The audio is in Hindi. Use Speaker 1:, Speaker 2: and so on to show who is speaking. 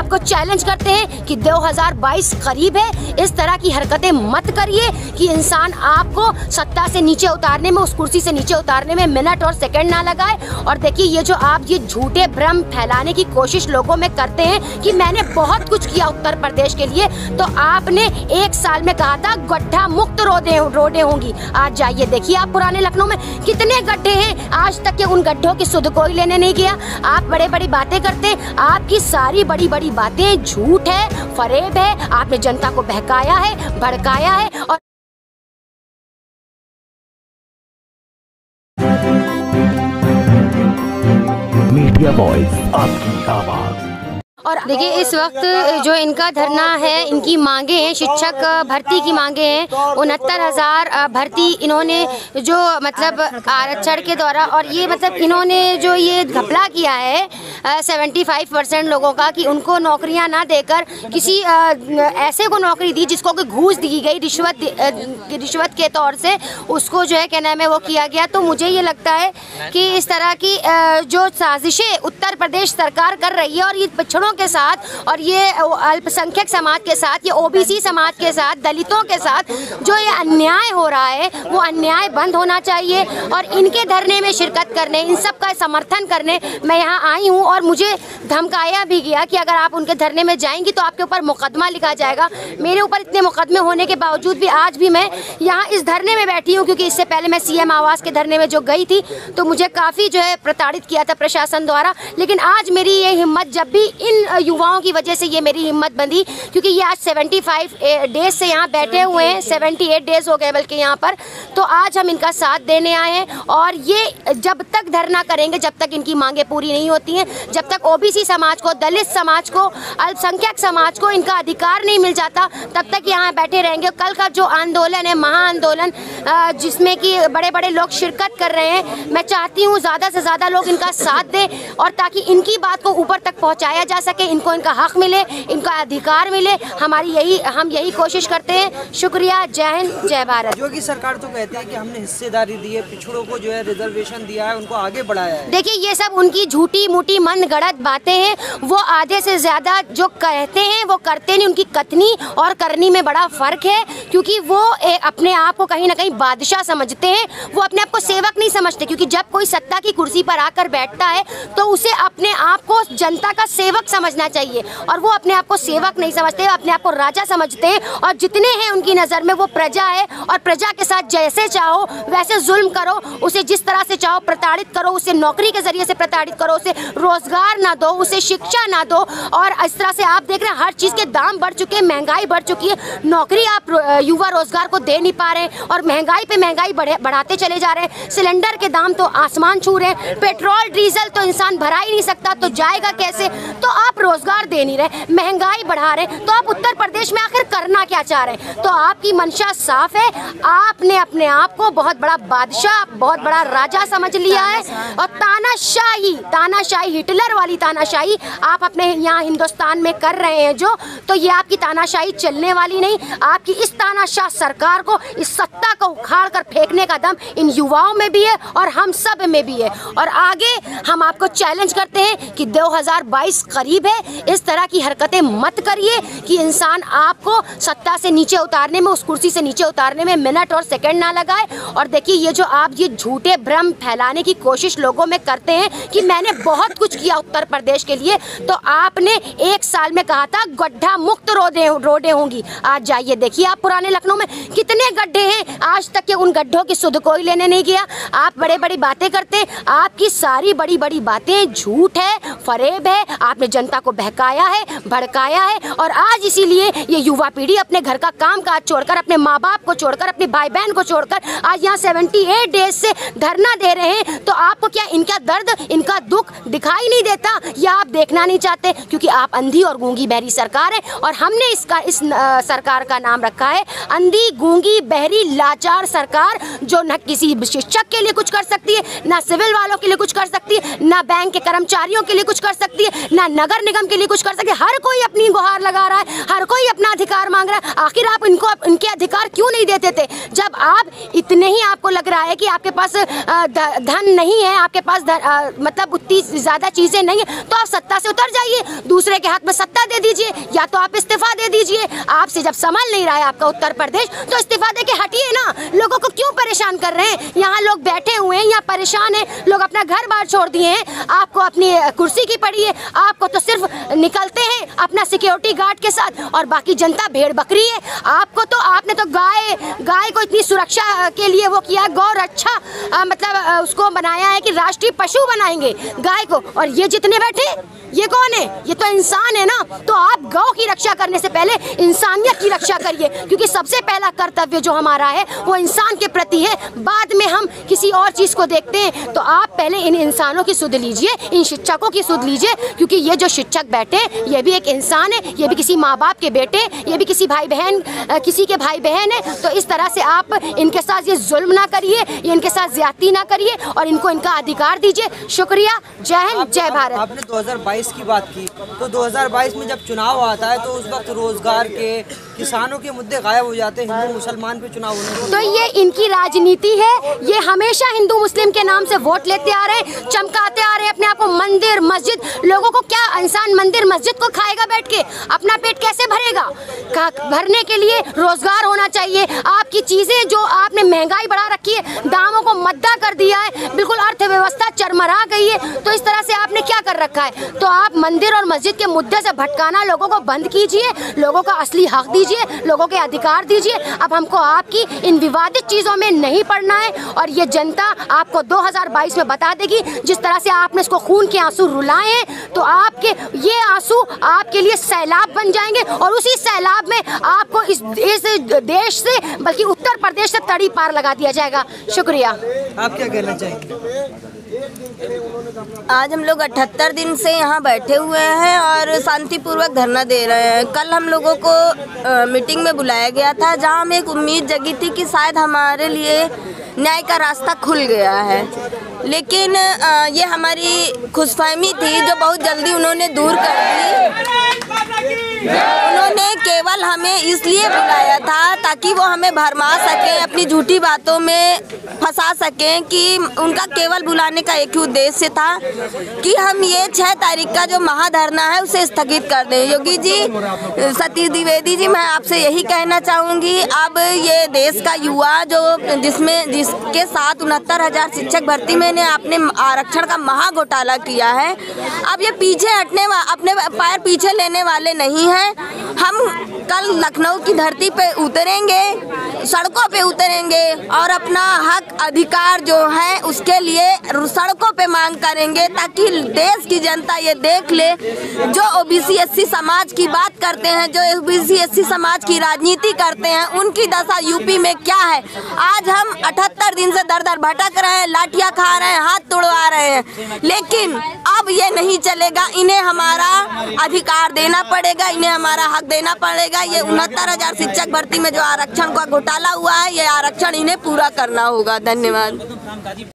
Speaker 1: आपको चैलेंज करते हैं कि 2022 करीब है, इस तरह की हरकतें मत करिए कि इंसान आपको सत्ता से नीचे उतारने में, उस कुर्सी से नीचे उतारने में मिनट और सेकंड ना लगाए। और देखिए, ये जो आप ये झूठे भ्रम फैलाने की कोशिश लोगों में करते हैं कि मैंने बहुत कुछ किया उत्तर प्रदेश के लिए, तो आपने 1 साल में कहा था गड्ढा मुक्त रोडें होंगी। आज जाइए देखिए आप पुराने लखनऊ में कितने गड्ढे हैं, आज तक के उन गड्ढों की सुध कोई लेने नहीं गया। आप बड़े बड़ी बातें करते हैं, आपकी सारी बड़ी बड़ी बातें झूठ है, फरेब है, आपने जनता को बहकाया है, भड़काया है। और
Speaker 2: मीडिया वॉइस, आपकी आवाज।
Speaker 1: और देखिए, इस वक्त जो इनका धरना है, इनकी मांगे हैं, शिक्षक भर्ती की मांगे हैं। 69,000 भर्ती इन्होंने जो मतलब आरक्षण के द्वारा, और ये मतलब इन्होंने जो ये घपला किया है 75% लोगों का, कि उनको नौकरियां ना देकर किसी ऐसे को नौकरी दी जिसको कि घूस दी गई, रिश्वत के तौर से उसको जो है क्या नाम है वो किया गया। तो मुझे ये लगता है कि इस तरह की जो साजिशें उत्तर प्रदेश सरकार कर रही है, और ये पिछड़ों के साथ और ये अल्पसंख्यक समाज के साथ, ये ओबीसी समाज के साथ, दलितों के साथ जो ये अन्याय हो रहा है, वो अन्याय बंद होना चाहिए। और इनके धरने में शिरकत करने, इन सब का समर्थन करने मैं यहाँ आई हूँ। और मुझे धमकाया भी गया कि अगर आप उनके धरने में जाएंगी तो आपके ऊपर मुकदमा लिखा जाएगा। मेरे ऊपर इतने मुकदमे होने के बावजूद भी आज भी मैं यहाँ इस धरने में बैठी हूँ, क्योंकि इससे पहले मैं सीएम आवास के धरने में जो गई थी तो मुझे काफ़ी जो है प्रताड़ित किया था प्रशासन द्वारा। लेकिन आज मेरी ये हिम्मत, जब भी इन युवाओं की वजह से ये मेरी हिम्मत बंधी, क्योंकि ये आज 75 डेज से यहाँ बैठे हुए हैं, 78 डेज हो गए बल्कि यहाँ पर, तो आज हम इनका साथ देने आए हैं। और ये जब तक धरना करेंगे, जब तक इनकी मांगे पूरी नहीं होती हैं, जब तक ओबीसी समाज को, दलित समाज को, अल्पसंख्यक समाज को इनका अधिकार नहीं मिल जाता, तब तक यहाँ बैठे रहेंगे। कल का जो आंदोलन है, महाआंदोलन, जिसमें कि बड़े बड़े लोग शिरकत कर रहे हैं, मैं चाहती हूँ ज़्यादा से ज़्यादा लोग इनका साथ दें, और ताकि इनकी बात को ऊपर तक पहुँचाया जा सके, इनको इनका हक मिले, इनका अधिकार मिले। हम यही कोशिश करते हैं। शुक्रिया, जय हिंद, जय भारत।
Speaker 3: योगी सरकार तो कहती है कि हमने हिस्सेदारी दी है, पिछड़ों को जो है रिजर्वेशन दिया है, उनको आगे बढ़ाया है।
Speaker 1: देखिए, ये सब उनकी झूठी मूठी मन गढ़ंत बातें हैं। वो आधे से ज्यादा जो कहते हैं वो करते नहीं। उनकी कथनी और करनी में बड़ा फर्क है, क्योंकि वो अपने आप को कहीं ना कहीं बादशाह समझते हैं, वो अपने आप को सेवक नहीं समझते। क्योंकि जब कोई सत्ता की कुर्सी पर आकर बैठता है तो उसे अपने आप को जनता का सेवक समझना चाहिए, और वो अपने आप को सेवक नहीं समझते, अपने आप को राजा समझते हैं। और जितने हैं उनकी नज़र में वो प्रजा है, और प्रजा के साथ जैसे चाहो वैसे जुल्म करो, उसे जिस तरह से चाहो प्रताड़ित करो, उसे नौकरी के जरिए से प्रताड़ित करो, उसे रोजगार ना दो, उसे शिक्षा ना दो। और इस तरह से आप देख रहे हैं हर चीज़ के दाम बढ़ चुके हैं, महंगाई बढ़ चुकी है, नौकरी आप युवा रोजगार को दे नहीं पा रहे हैं, और महंगाई पे महंगाई बढ़ाते चले जा रहे हैं। सिलेंडर के दाम तो आसमान छू रहे हैं, पेट्रोल डीजल तो इंसान भरा ही नहीं सकता, तो जाएगा कैसे? तो आप रोजगार दे नहीं रहे, महंगाई बढ़ा रहे, तो आप उत्तर प्रदेश में आखिर करना क्या चाह रहे हैं? तो आपकी मंशा साफ है, आपने अपने आप को बहुत बड़ा बादशाह, बहुत बड़ा राजा समझ लिया है। और तानाशाही, हिटलर वाली तानाशाही आप अपने यहाँ हिंदुस्तान में कर रहे हैं जो, तो ये आपकी तानाशाही चलने वाली नहीं। आपकी इस तानाशाह सरकार को, इस सत्ता को उखाड़ कर फेंकने का दम इन युवाओं में भी है और हम सब में भी है। और आगे हम आपको चैलेंज करते हैं कि 2022 करीब है, इस तरह की हरकतें मत करिए कि इंसान आपको सत्ता से नीचे उतारने में, उस कुर्सी से नीचे उतारने में मिनट और सेकंड ना लगाए। और देखिए, ये जो आप ये झूठे भ्रम फैलाने की कोशिश लोगों में करते हैं कि मैंने बहुत कुछ किया उत्तर प्रदेश के लिए, तो आपने 1 साल में कहा था गड्ढा मुक्त रोडें होंगी। आज जाइए देखिए आप पुराने लखनऊ में कितने गड्ढे हैं, आज तक के उन गड्ढों की सुध कोई लेने नहीं गया। आप बड़े बड़ी बातें करते हैं, आपकी सारी बड़ी बड़ी बातें झूठ है, फरेब है, आपने जनता को बहकाया है, भड़काया है। और आज इसीलिए ये युवा पीढ़ी अपने घर का काम काज छोड़कर, अपने माँ बाप को छोड़कर, अपने भाई बहन को छोड़कर आज यहाँ 78 डेज से धरना दे रहे हैं। तो आपको क्या इनका दर्द, इनका दुख दिखाई नहीं देता, या आप देखना नहीं चाहते? क्योंकि आप अंधी और गूंगी बहरी सरकार है, और हमने इस सरकार का नाम रखा है अंधी गूंगी बहरी लाचार सरकार, जो न किसी शिक्षक के लिए कुछ कर सकती है, ना सिविल वालों के लिए कुछ कर सकती है, ना बैंक के कर्मचारियों के लिए कुछ कर सकती है, ना नगर निगम काम के लिए कुछ कर सके। हर कोई अपनी गुहार लगा रहा है, हर कोई अपना अधिकार मांग रहा है। आखिर आप इनको इनके अधिकार क्यों नहीं देते थे? जब आप इतने ही आपको लग रहा है कि आपके पास धन नहीं है, आपके पास मतलब उतनी ज़्यादा चीज़ें नहीं है, तो आप सत्ता से उतर जाइए, दूसरे के हाथ में सत्ता दे दीजिए, या तो आप इस्तीफा दे दीजिए। आपसे जब संभल नहीं रहा है आपका उत्तर प्रदेश, तो इस्तीफा दे के हटिए ना। लोगों को क्यों परेशान कर रहे हैं? यहाँ लोग बैठे हुए हैं, यहाँ परेशान हैं, लोग अपना घर बार छोड़ दिए हैं, आपको अपनी कुर्सी की पड़ी है। आपको तो सिर्फ निकलते हैं अपना सिक्योरिटी गार्ड के साथ, और बाकी जनता भेड़ बकरी है। आपने तो गाय को इतनी सुरक्षा के लिए वो किया, गौ रक्षा मतलब उसको बनाया है कि राष्ट्रीय पशु बनाएंगे गाय को। और ये जितने बैठे, ये कौन है? ये तो इंसान है ना। तो आप गौ की रक्षा करने से पहले इंसानियत की रक्षा करिए, क्योंकि सबसे पहला कर्तव्य जो हमारा है वो इंसान के प्रति है। बाद में हम किसी और चीज को देखते हैं। तो आप पहले इन इंसानों की सुध लीजिए, इन शिक्षकों की सुध लीजिए, क्योंकि ये जो शिक्षक बैठे ये भी एक इंसान है, ये भी किसी माँ बाप के बेटे, ये भी किसी किसी के भाई बहन है। तो इस तरह से आप इनके साथ ये जुल्म ना करिए, ये इनके साथ ज्यादती ना करिए, और इनको इनका अधिकार दीजिए। शुक्रिया। जय हिंद, जय भारत।
Speaker 3: आपने 2022 की बात की, तो 2022 में जब चुनाव आता है तो उस वक्त रोजगार के, किसानों के मुद्दे गायब हो जाते हैं, हिंदू मुसलमान पे चुनाव होने।
Speaker 1: तो ये इनकी राजनीति है। ये हमेशा हिंदू मुस्लिम के नाम से वोट लेते आ रहे हैं, चमकाते आ रहे हैं अपने आप को मंदिर मस्जिद। लोगों को क्या, इंसान मंदिर मस्जिद को खाएगा बैठ के? अपना पेट कैसे भरेगा? भरने के लिए रोजगार होना चाहिए। आपकी चीजें जो आपने महंगाई बढ़ा रखी है, दामों को मद्दा कर दिया है, बिल्कुल अर्थव्यवस्था चरमरा गई है। तो इस तरह से आपने क्या कर रखा है? तो आप मंदिर और मस्जिद के मुद्दे से भटकाना लोगों को बंद कीजिए, लोगों का असली हक दीजिए, लोगों के अधिकार दीजिए। अब हमको आपकी इन विवादित चीजों में नहीं पड़ना है, और ये जनता आपको 2022 में बता देगी। जिस तरह से आपने इसको खून के आंसू रुलाए हैं, तो आपके ये आंसू आपके लिए सैलाब बन जाएंगे, और उसी सैलाब में आपको इस देश से, बल्कि उत्तर प्रदेश से तड़ी पार लगा दिया जाएगा। शुक्रिया।
Speaker 3: आप क्या कहना चाहेंगे?
Speaker 4: आज हम लोग 78 दिन से यहाँ बैठे हुए हैं और शांतिपूर्वक धरना दे रहे हैं। कल हम लोगों को मीटिंग में बुलाया गया था, जहाँ हमें एक उम्मीद जगी थी कि शायद हमारे लिए न्याय का रास्ता खुल गया है, लेकिन ये हमारी खुशफहमी थी जो बहुत जल्दी उन्होंने दूर कर दी। उन्होंने केवल हमें इसलिए बुलाया था ताकि वो हमें भरमा सकें, अपनी झूठी बातों में फंसा सकें, कि उनका केवल बुलाने का एक ही उद्देश्य था कि हम ये 6 तारीख का जो महाधरना है उसे स्थगित कर दें। योगी जी, सतीश द्विवेदी जी, मैं आपसे यही कहना चाहूँगी, अब ये देश का युवा जिसके साथ 69,000 शिक्षक भर्ती में आपने आरक्षण का महा घोटाला किया है, अब ये पीछे हटने अपने पैर पीछे लेने वाले नहीं हैं। हम कल लखनऊ की धरती पे उतरेंगे, सड़कों पे उतरेंगे, और अपना हक अधिकार जो है उसके लिए सड़कों पे मांग करेंगे, ताकि देश की जनता ये देख ले, जो ओबीसी एससी समाज की बात करते हैं, जो ओबीसी एससी समाज की राजनीति करते हैं, उनकी दशा यूपी में क्या है। आज हम 78 दिन से दर दर भटक रहे हैं, लाठियां खा रहे हैं, हाथ तोड़वा रहे हैं, लेकिन अब ये नहीं चलेगा। इन्हें हमारा अधिकार देना पड़ेगा, इन्हें हमारा हक देना पड़ेगा। ये 69,000 शिक्षक भर्ती में जो आरक्षण का घोटाला हुआ है, ये आरक्षण इन्हें पूरा करना होगा। धन्यवाद।